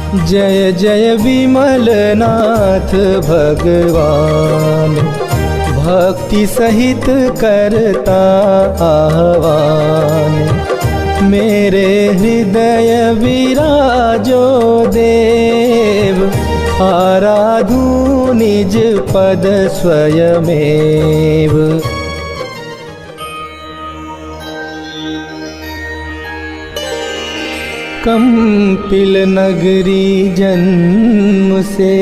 जय जय विमलनाथ भगवान, भक्ति सहित करता आह्वान। मेरे हृदय विराजो देव, आराधू निज पद स्वयमेव। कंपिल नगरी जन्म से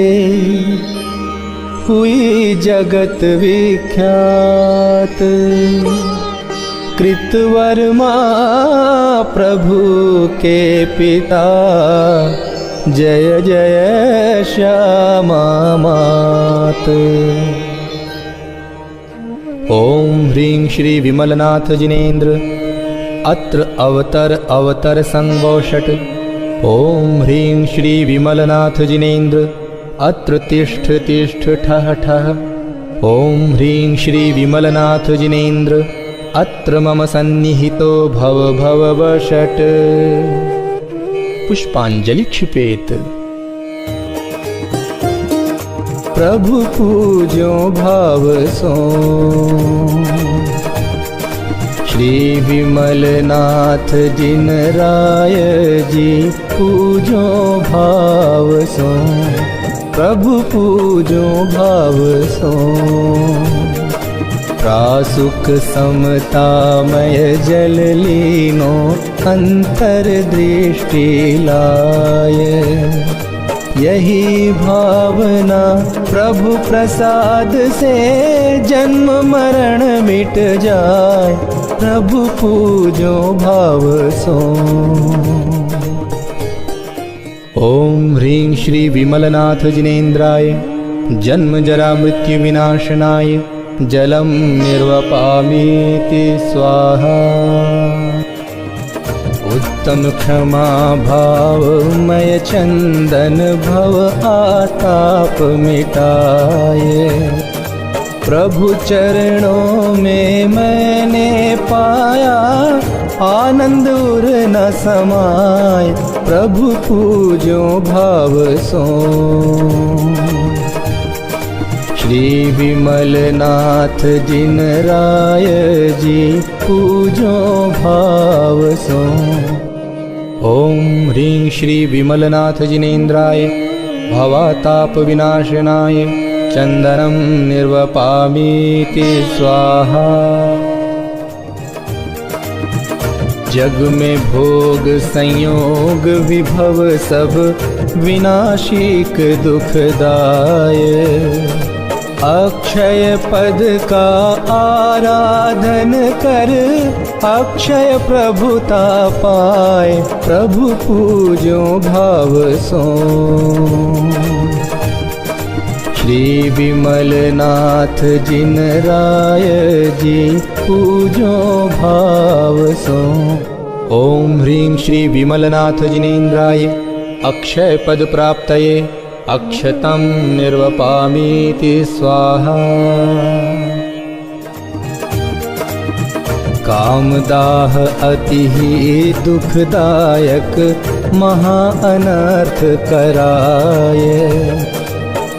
हुई जगत विख्यात, कृतवर्मा प्रभु के पिता, जय जय श्यामा मात। ओम ह्रीं श्री विमलनाथ जिनेन्द्र, अत्र अवतर अवतर संवोषट। ओम ह्रीं श्री विमलनाथ जिनेन्द्र, अत्र तिष्ठ तिष्ठ ठः ठः। ओम ह्रीं श्री विमलनाथ जिनेन्द्र, अत्र मम सन्निहितो भव भव वषट्। पुष्पांजलि क्षिपेत। प्रभु पूजो भाव सो, श्री विमलनाथ जिन राय जी पूजो भाव सो। प्रभु पूजो भाव सो, प्रासुक समतामय जल लीनो अंतर दृष्टि लाय। यही भावना प्रभु प्रसाद से जन्म मरण मिट जाए। प्रभु पूजो भाव सो। ओम ह्रीं श्री विमलनाथ जिनेन्द्राय, जन्म जरा मृत्यु विनाशनाय, जलम निर्वपामीति स्वाहा। उत्तम क्षमा भावमय चंदन भव आताप मिटाए। प्रभु चरणों में मैंने पाया आनंद उर न समाए। प्रभु पूजो भाव सो, श्री विमलनाथ जिन राय जी पूजो भाव सो। ओम ह्रीं श्री विमलनाथ जिनेन्द्राय, भवाताप विनाशनाय, चंदनम निर्वपामीति स्वाहा। जग में भोग संयोग विभव सब विनाशिक दुखदाय। अक्षय पद का आराधन कर अक्षय प्रभुता पाए। प्रभु पूजो भाव सो, श्री विमलनाथ जिन राय जी पूजो भाव सो। ओम ह्रीं श्री विमलनाथ जिनेन्द्राय, अक्षय पद प्राप्तये, अक्षतं निर्वपामीति स्वाहा। कामदाह अति ही दुखदायक महा अनर्थ कराए।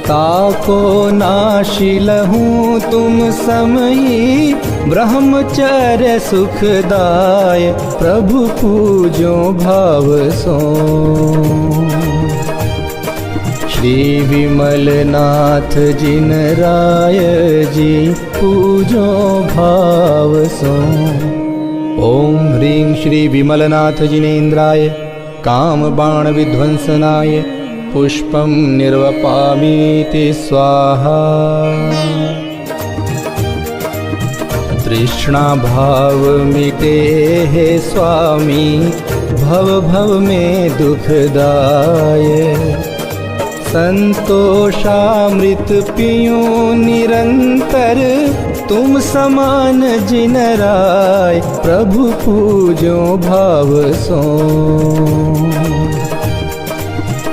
ताको नाशी लहूँ तुम समयी, ब्रह्मचर्य सुखदाय। प्रभु पूजो भाव सो, श्री विमलनाथ जिन राय जी पूजो भाव सो। ओम ह्रीं श्री विमलनाथ जिनेन्द्राय, काम बाण विध्वंसनाय, पुष्पं निर्वपामीति स्वाहा। तृष्णा भाव मिटे हे स्वामी, भव भव में दुखदाय। संतोषामृत पियूं निरंतर, तुम समान जिन राय। प्रभु पूजो भाव सो,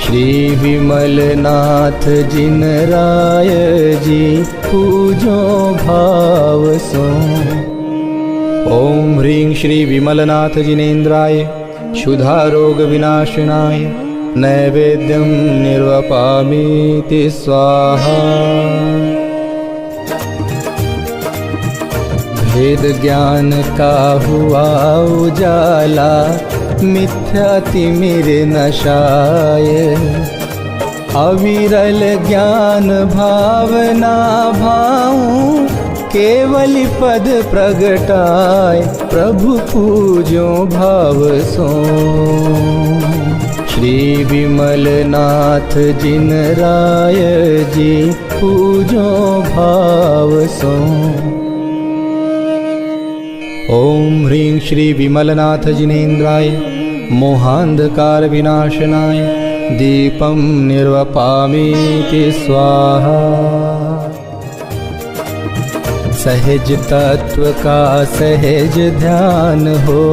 श्री विमलनाथ जिन राय जी पूजो भाव सो। ओम ह्रीं श्री विमलनाथ जिनेन्द्राय, क्षुधा रोग विनाशनाय, नैवेद्यं निर्वपामीति स्वाहा। भेद ज्ञान का हुआ उजाला, मिथ्या तिमिर नशाय। अविरल ज्ञान भावना भाऊं, केवल पद प्रगटाय। प्रभु पूजो भाव सो, श्री विमल नाथ जिन राय जी। पूजो भाव सो। ओम ह्रीं श्री विमलनाथ जिनेन्द्राय, मोहांधकार विनाशनाय। दीपं निर्वपामीति स्वाहा। सहज तत्व का सहज ध्यान हो,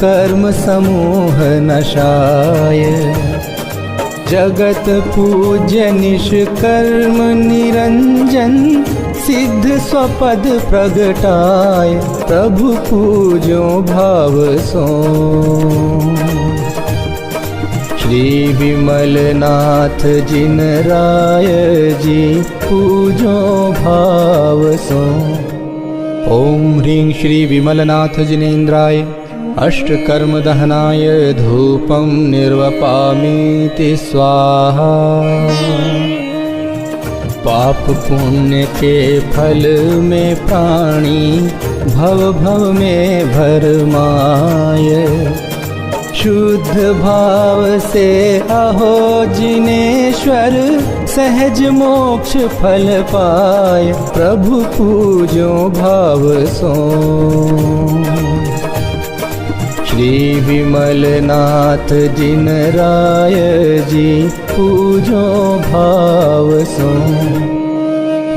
कर्म समूह नशाय। जगत पूज्य निष्कर्म निरंजन, सिद्ध स्वपद प्रगटाय। प्रभु पूजो भाव सो, श्री विमल नाथ जिन राय जी। पूजो भाव सो। ओम ह्रीं श्री विमलनाथ जिनेन्द्राय, अष्टकर्म दहनाय। धूपं निर्वपामीति स्वाहा। पाप पुण्य के फल में प्राणी, भव भव में भरमाय। शुद्ध भाव से अहो जिनेश्वर, सहज मोक्ष फल पाय। प्रभु पूजो भाव सो, श्री विमल नाथ जिन राय जी। पूजो भाव सो।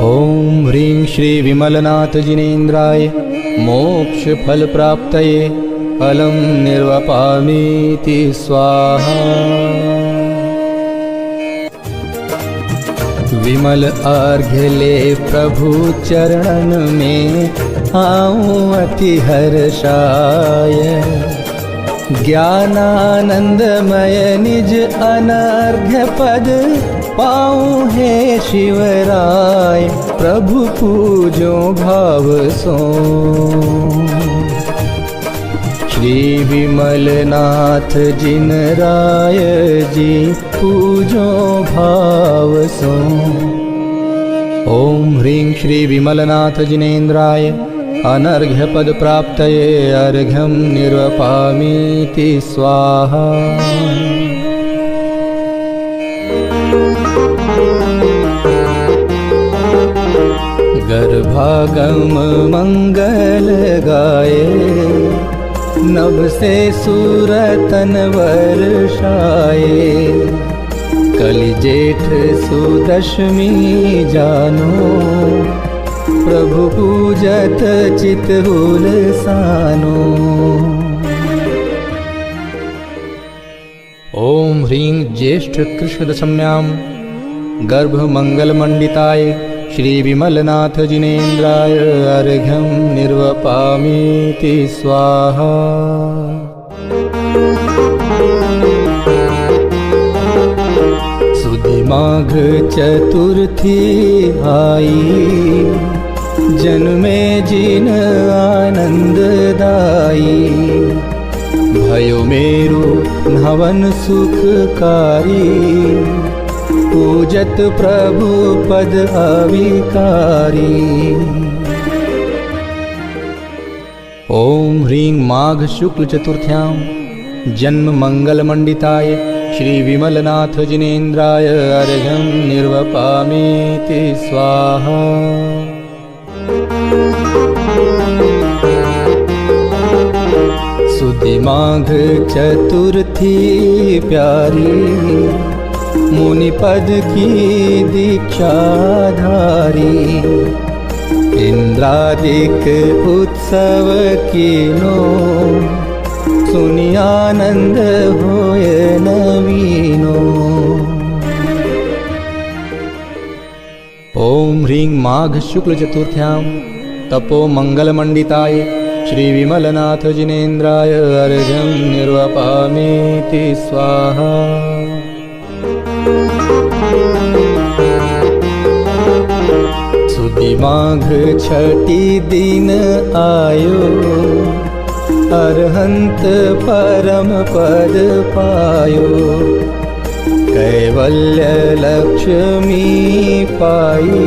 ओम ह्रीं श्री विमलनाथ जिनेन्द्राय, मोक्ष फल प्राप्तये। फलं निर्वपामीति स्वाहा। विमल अर्घ्य ले प्रभु चरणन में, आऊं अति हर्षाय। ज्ञानानंदमय निज अनर्घ्य पद, पाऊं हे शिवराय। प्रभु पूजो भाव सो, श्री विमल नाथ जिन राय जी। पूजो भाव सो। ओम ह्रीं श्री विमलनाथ जिनेन्द्राय, अनर्घ्य पद प्राप्तये। अर्घ्यं निर्वपामीति स्वाहा। गर्भागम मंगल गाए, नभ से सूरतन वर्षाए। कलि जेठ सुदशमी जानो, प्रभु पूजत चित हुलसानो। ओम ह्रीं ज्येष्ठ कृष्ण दशम्यां, गर्भ मंगल मंडिताय। श्री विमलनाथ जिनेन्द्राय, अर्घ्यं निर्वपामीति स्वाहा। सुदी माघ चतुर्थी आई, जन्मे जिन आनंददाई। भयो मेरु नवन सुखकारी, पूजत प्रभु पद अविकारी। ओम ह्रीं माघ शुक्ल चतुर्थ्यां, जन्म मंगल मंडिताय। श्री विमलनाथ जिनेन्द्राय, अर्घ्यं निर्वपामीति स्वाहा। सुदी माघ चतुर्थी प्यारी, मुनि पद की दीक्षाधारी। इंद्रादिक उत्सव कीनो, सुनि आनंद होय नवीनो। ओम ह्रीं माघ शुक्ल चतुर्थ्यां, तपो मंगल मंडिताय। श्री विमलनाथ जिनेन्द्राय, अर्घ्यं निर्वपामीति स्वाहा। सुदी माघ छठी दिन आयो, अरहंत परम पद पायो। कैवल्य लक्ष्मी पाई,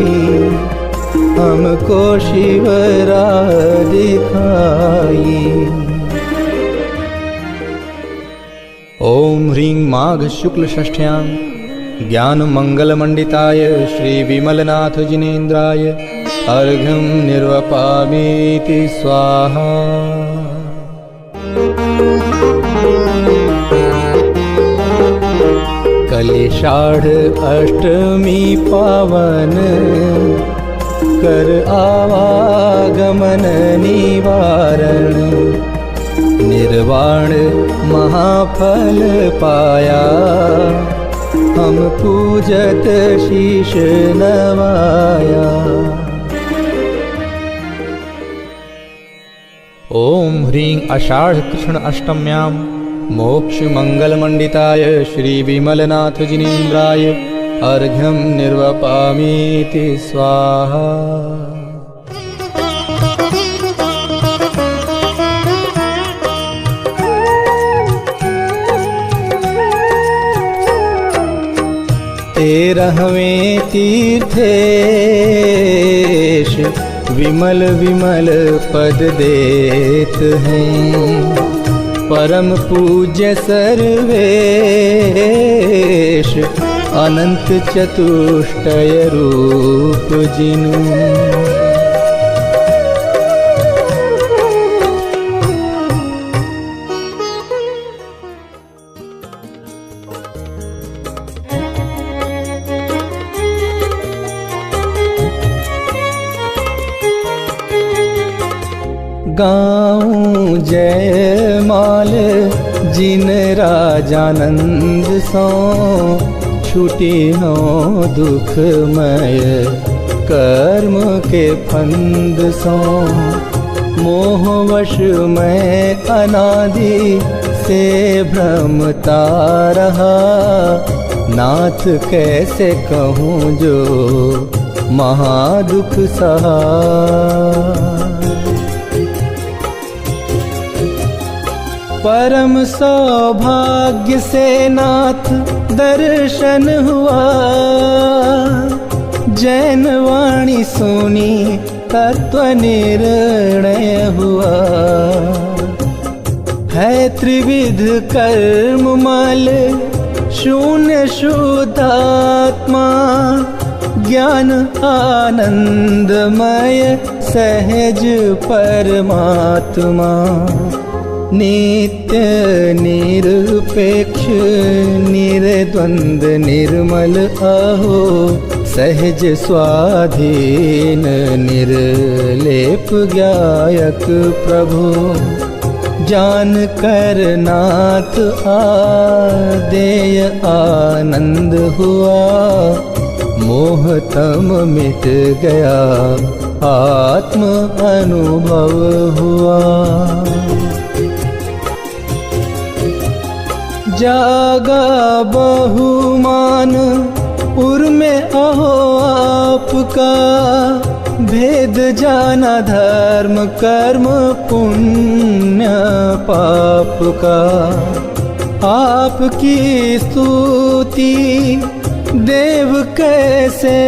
हमको शिव राह दिखाई। ओम ह्रीं माघ शुक्ल षष्ठ्यां ज्ञान मंगल मंडिताय श्री विमलनाथ जिनेन्द्राय अर्घ्यं निर्वपामीति स्वाहा। कलिषाढ़ अष्टमी पावन, कर आवागमन निवारण। निर्वाण महाफल पाया, हम पूजत शीश नवाया। ओम ह्रीं आषाढ़ कृष्ण अष्टम्यां मोक्ष मंगल मंडिताय श्री विमलनाथ जिनेन्द्राय अर्घ्यं निर्वपामीति स्वाहा। तेरहवें तीर्थेश विमल विमल पद देत हैं। परम पूज्य सर्वेश अनंत चतुष्टय रूप जिनु। गाऊं जय माल जिन राजानंद सो, छूटी हो दुखमय कर्म के फंद सो। मोहवश मैं अनादि से भ्रमता रहा, नाथ कैसे कहूँ जो महादुख सहा। परम सौभाग्य से नाथ दर्शन हुआ, जैन वाणी सुनी तत्व निर्णय हुआ। है त्रिविध कर्म मल शून्य शुद्धात्मा, ज्ञान आनंदमय सहज परमात्मा। नित्य निरपेक्ष निर्द्वंद निर्मल अहो, सहज स्वाधीन निर्लेप ज्ञायक प्रभु। जान कर नाथ आदेय आनंद हुआ, मोह तम मिट गया आत्म अनुभव हुआ। जागा बहुमान पुर में अहो आपका, भेद जाना धर्म कर्म पुण्य पाप का। आपकी स्तुति देव कैसे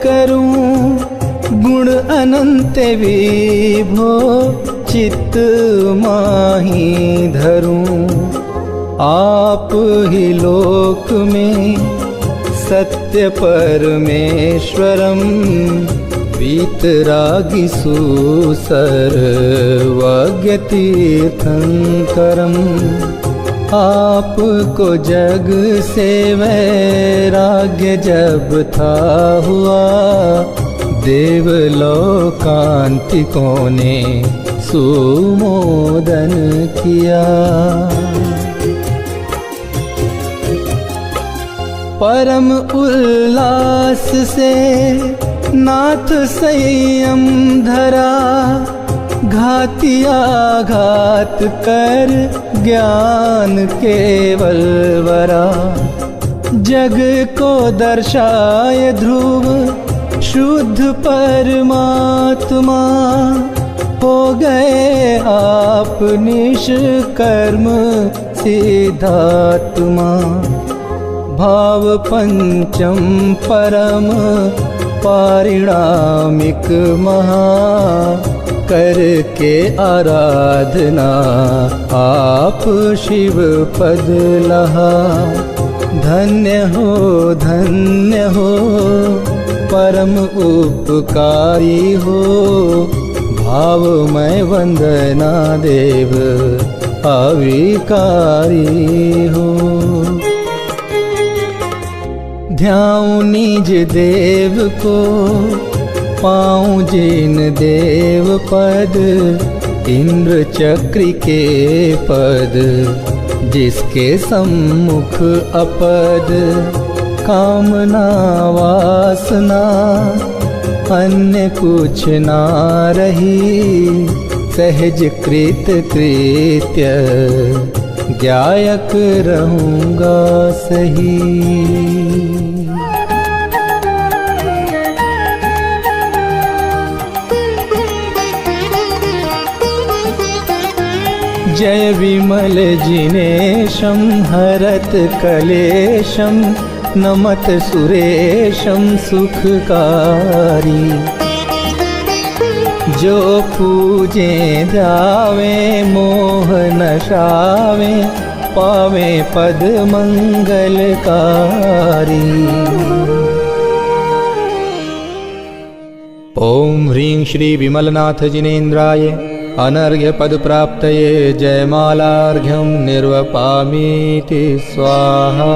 करूं, गुण अनंत विभो चित्त माही धरूं। आप ही लोक में सत्य परमेश्वरम, वीतरागी सुसर्वज्ञ तीर्थंकरम। आपको जग से वैराग्य जब था हुआ, देवलोकांतिकों ने सुमोदन किया। परम उल्लास से नाथ संयम धरा, घातिया घात कर ज्ञान केवल वरा। जग को दर्शाए ध्रुव शुद्ध परमात्मा, हो गए आप निष्कर्म सिद्धात्मा। भाव पंचम परम पारिणामिक महा, करके आराधना आप शिव पद लहा। धन्य हो परम उपकारी हो, भावमय वंदना देव अविकारी हो। ध्याऊं निज देव को, पाऊं जिन देव पद, इंद्र चक्र के पद, जिसके सम्मुख अपद। कामना वासना अन्य कुछ ना रही, सहज कृत कृत्य ज्ञायक रहूँगा सही। जय विमल जिनेशं हरत कलेशं, नमत सुरेशं सुखकारी। जो पूजे ध्यावे मोह नशावे, पावे पद मंगलकारी। ओम ह्रीं श्री विमलनाथ जिनेन्द्राय अनर्घ्य पद प्राप्तये जयमालार्घ्यं निर्वपामीति स्वाहा।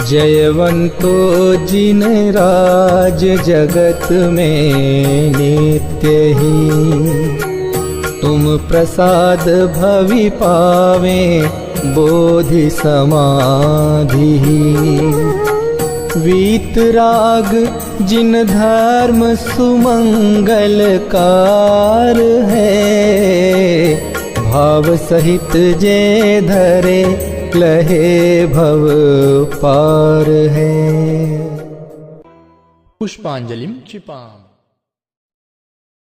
जयवंतो जिन राज जगत में नित्य ही, तुम प्रसाद भवि पावे बोधि समाधि। वीतराग जिन धर्म सुमंगलकार है, भाव सहित जे धरे लहे भव पार है। पुष्पांजलिं क्षिपामि।